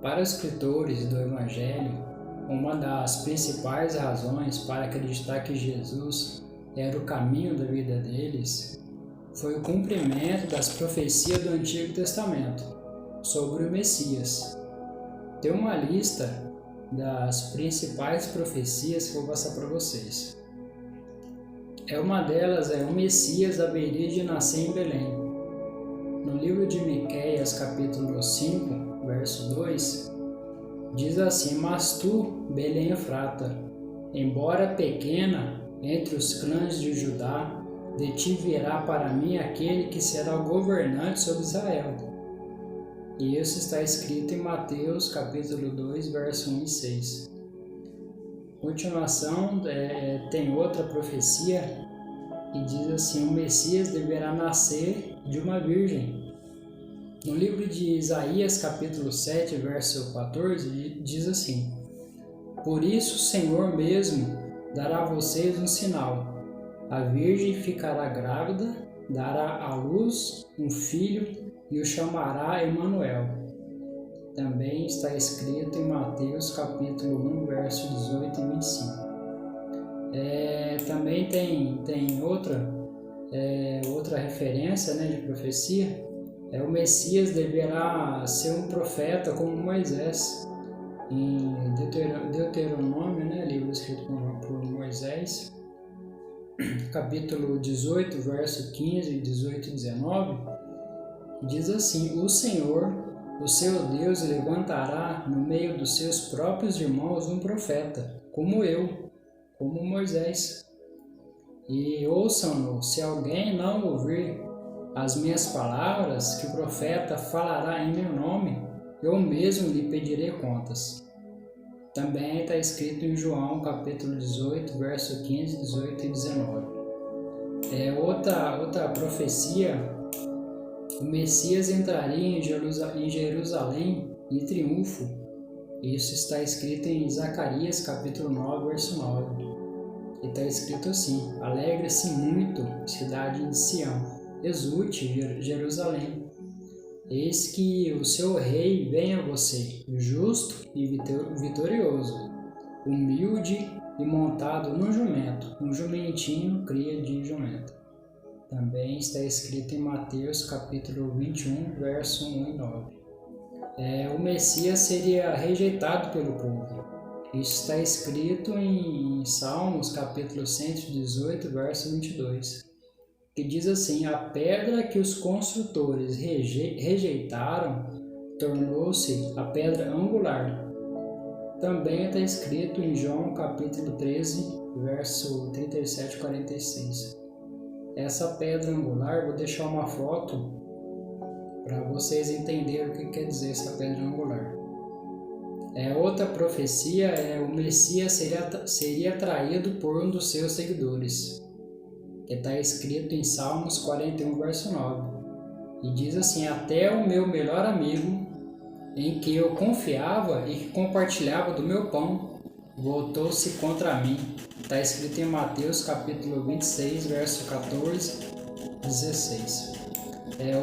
Para os escritores do Evangelho, uma das principais razões para acreditar que Jesus era o caminho da vida deles foi o cumprimento das profecias do Antigo Testamento sobre o Messias. Tem uma lista das principais profecias que eu vou passar para vocês. Uma delas é: o Messias haveria de nascer em Belém. No livro de Miqueias, capítulo 5, verso 2, diz assim: Mas tu, Belém Efrata, embora pequena entre os clãs de Judá, de ti virá para mim aquele que será o governante sobre Israel. E isso está escrito em Mateus, capítulo 2, verso 1 e 6. Continuação, tem outra profecia e diz assim: o Messias deverá nascer de uma virgem. No livro de Isaías, capítulo 7, verso 14, diz assim: Por isso o Senhor mesmo dará a vocês um sinal. A virgem ficará grávida, dará à luz um filho e o chamará Emanuel. Também está escrito em Mateus capítulo 1, verso 18 e 25. Também tem outra referência, de profecia. O Messias deverá ser um profeta como Moisés. Em Deuteronômio, livro escrito por Moisés, capítulo 18, verso 15, 18 e 19, diz assim: O Senhor, o seu Deus, levantará no meio dos seus próprios irmãos um profeta, como eu, como Moisés. E ouçam-no, se alguém não ouvir as minhas palavras, que o profeta falará em meu nome, eu mesmo lhe pedirei contas. Também está escrito em João, capítulo 18, verso 15, 18 e 19. Outra profecia: o Messias entraria em Jerusalém em triunfo. Isso está escrito em Zacarias, capítulo 9, verso 9. E está escrito assim: Alegre-se muito, cidade de Sião, exulte, Jerusalém. Eis que o seu rei vem a você, justo e vitorioso, humilde e montado num jumento, um jumentinho cria de jumento. Também está escrito em Mateus capítulo 21, verso 1 e 9. O Messias seria rejeitado pelo povo. Isso está escrito em Salmos capítulo 118, verso 22. Que diz assim: a pedra que os construtores rejeitaram tornou-se a pedra angular. Também está escrito em João capítulo 13, verso 37 e 46. Essa pedra angular, vou deixar uma foto para vocês entenderem o que quer dizer essa pedra angular. Outra profecia o Messias seria traído por um dos seus seguidores, que está escrito em Salmos 41, verso 9. E diz assim: até o meu melhor amigo, em que eu confiava e que compartilhava do meu pão, voltou-se contra mim. Está escrito em Mateus capítulo 26, verso 14 e 16.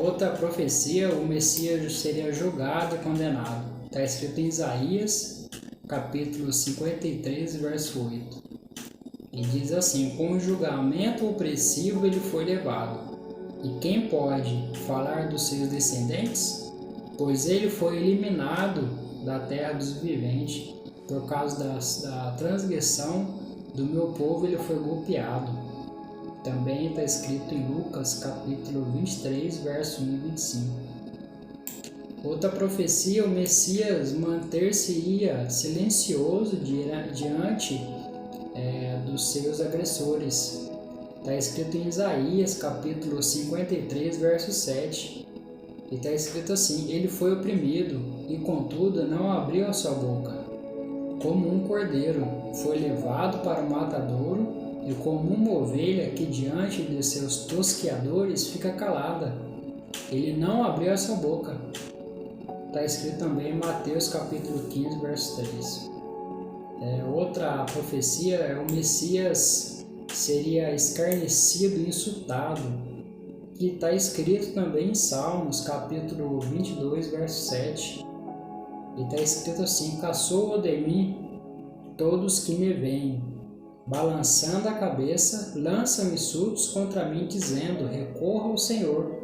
Outra profecia: o Messias seria julgado e condenado. Está escrito em Isaías capítulo 53, verso 8. E diz assim: com o julgamento opressivo ele foi levado. E quem pode falar dos seus descendentes? Pois ele foi eliminado da terra dos viventes. Por causa da transgressão do meu povo ele foi golpeado. Também está escrito em Lucas capítulo 23, verso 1 e 25. Outra profecia: o Messias manter-se-ia silencioso diante dos seus agressores. Está escrito em Isaías capítulo 53, verso 7. E está escrito assim: ele foi oprimido e contudo não abriu a sua boca. Como um cordeiro foi levado para o matadouro, e como uma ovelha que diante de seus tosqueadores fica calada, ele não abriu a sua boca. Está escrito também em Mateus capítulo 15, verso 3. Outra profecia: o Messias seria escarnecido e insultado, que está escrito também em Salmos capítulo 22, verso 7. E está escrito assim: caçou de mim todos que me veem, balançando a cabeça, lançam insultos contra mim, dizendo: recorra ao Senhor,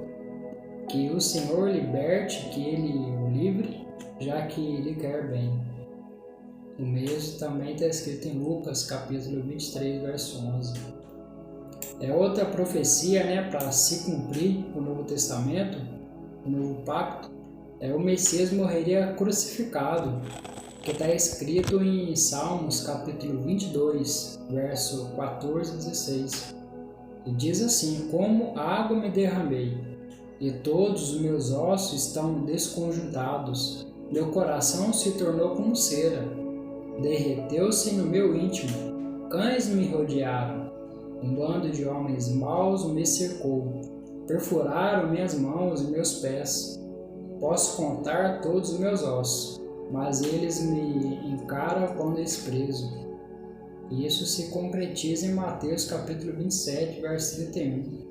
que o Senhor liberte, que Ele o livre, já que Ele quer bem. O mesmo também está escrito em Lucas, capítulo 23, verso 11. É outra profecia, para se cumprir o Novo Testamento, o Novo Pacto. O Messias morreria crucificado, que está escrito em Salmos, capítulo 22, verso 14 e 16. E diz assim: como água me derramei, e todos os meus ossos estão desconjuntados. Meu coração se tornou como cera, derreteu-se no meu íntimo. Cães me rodearam, um bando de homens maus me cercou. Perfuraram minhas mãos e meus pés. Posso contar todos os meus ossos, mas eles me encaram com desprezo. E isso se concretiza em Mateus capítulo 27, verso 31.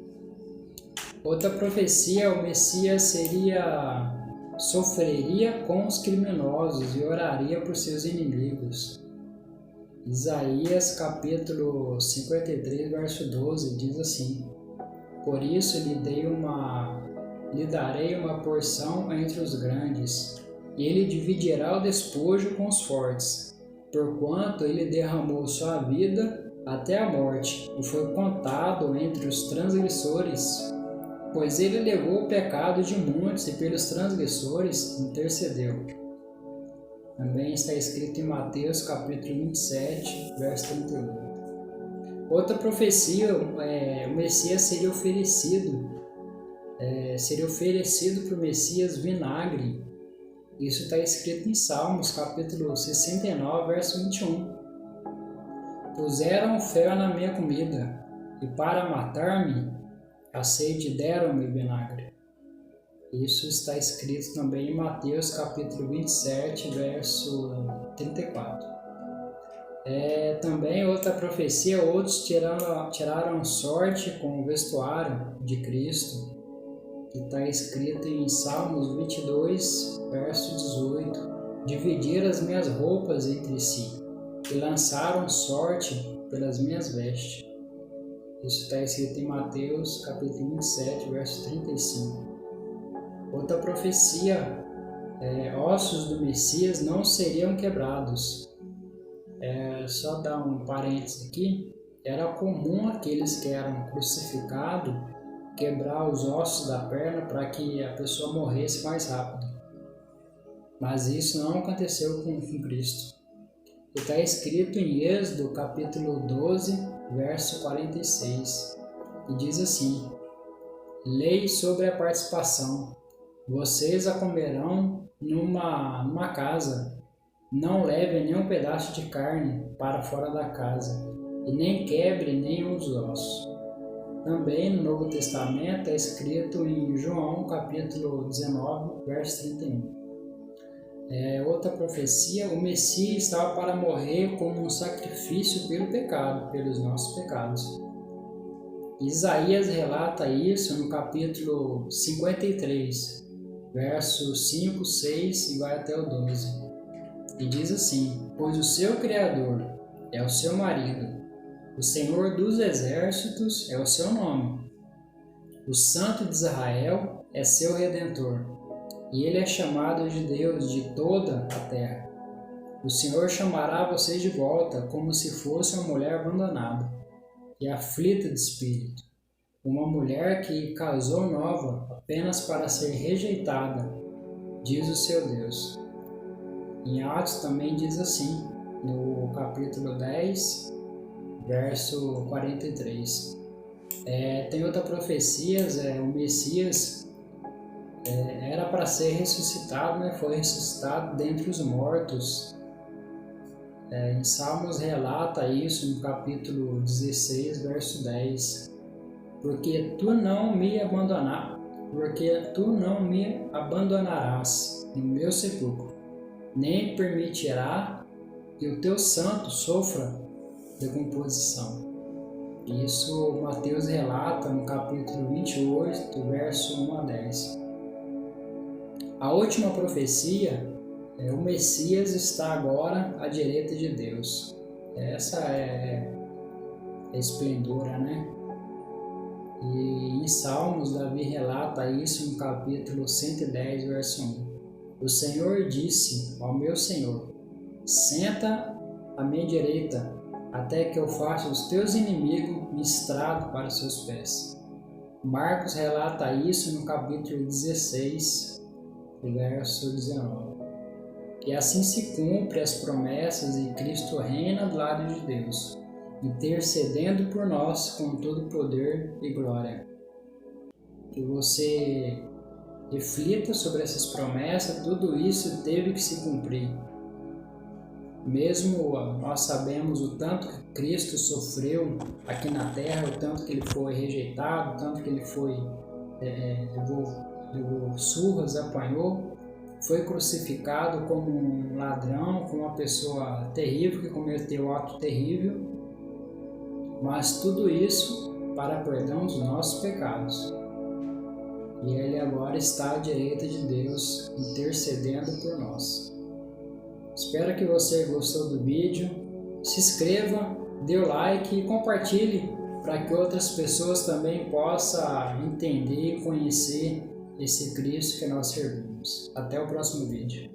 Outra profecia: o Messias sofreria com os criminosos e oraria por seus inimigos. Isaías capítulo 53, verso 12 diz assim: por isso lhe darei uma porção entre os grandes, e ele dividirá o despojo com os fortes, porquanto ele derramou sua vida até a morte, e foi contado entre os transgressores. Pois ele levou o pecado de muitos, e pelos transgressores intercedeu. Também está escrito em Mateus capítulo 27, verso 38. Outra profecia: o Messias seria oferecido para o Messias vinagre. Isso está escrito em Salmos, capítulo 69, verso 21. Puseram fel na minha comida, e para matar-me, a sede deram-me vinagre. Isso está escrito também em Mateus, capítulo 27, verso 34. Também outra profecia: outros tiraram sorte com o vestuário de Cristo, que está escrito em Salmos 22, verso 18. Dividiram as minhas roupas entre si, e lançaram sorte pelas minhas vestes. Isso está escrito em Mateus, capítulo 27, verso 35. Outra profecia: ossos do Messias não seriam quebrados. Só dar um parênteses aqui: era comum aqueles que eram crucificados quebrar os ossos da perna para que a pessoa morresse mais rápido. Mas isso não aconteceu com Cristo. Está escrito em Êxodo capítulo 12, verso 46, e diz assim: lei sobre a participação. Vocês a comerão numa casa. Não leve nenhum pedaço de carne para fora da casa, e nem quebre nenhum dos ossos. Também no Novo Testamento é escrito em João capítulo 19, verso 31. Outra profecia: o Messias estava para morrer como um sacrifício pelo pecado, pelos nossos pecados. Isaías relata isso no capítulo 53, versos 5, 6 e vai até o 12. E diz assim: pois o seu Criador é o seu marido, o Senhor dos exércitos é o seu nome, o Santo de Israel é seu Redentor, e ele é chamado de Deus de toda a terra. O Senhor chamará vocês de volta como se fosse uma mulher abandonada e aflita de espírito, uma mulher que casou nova apenas para ser rejeitada, diz o seu Deus. Em Atos também diz assim, no capítulo 10, verso 43. Tem outra profecia: o Messias era para ser ressuscitado, foi ressuscitado dentre os mortos. Em Salmos relata isso no capítulo 16, verso 10. Porque tu não me abandonarás no meu sepulcro, nem permitirá que o teu santo sofra decomposição. Isso Mateus relata no capítulo 28, verso 1 a 10. A última profecia O Messias está agora à direita de Deus. Essa é a esplendora, né? E em Salmos, Davi relata isso no capítulo 110, verso 1. O Senhor disse ao meu Senhor: senta à minha direita, até que eu faça os teus inimigos um estrado para os seus pés. Marcos relata isso no capítulo 16, verso 19. E assim se cumpre as promessas e Cristo reina do lado de Deus, intercedendo por nós com todo poder e glória. Que você reflita sobre essas promessas, tudo isso teve que se cumprir. Mesmo nós sabemos o tanto que Cristo sofreu aqui na terra, o tanto que ele foi rejeitado, o tanto que ele foi levou surras, apanhou, foi crucificado como um ladrão, como uma pessoa terrível que cometeu um ato terrível, mas tudo isso para perdão dos nossos pecados. E ele agora está à direita de Deus, intercedendo por nós. Espero que você gostou do vídeo. Se inscreva, dê o like e compartilhe para que outras pessoas também possam entender e conhecer esse Cristo que nós servimos. Até o próximo vídeo.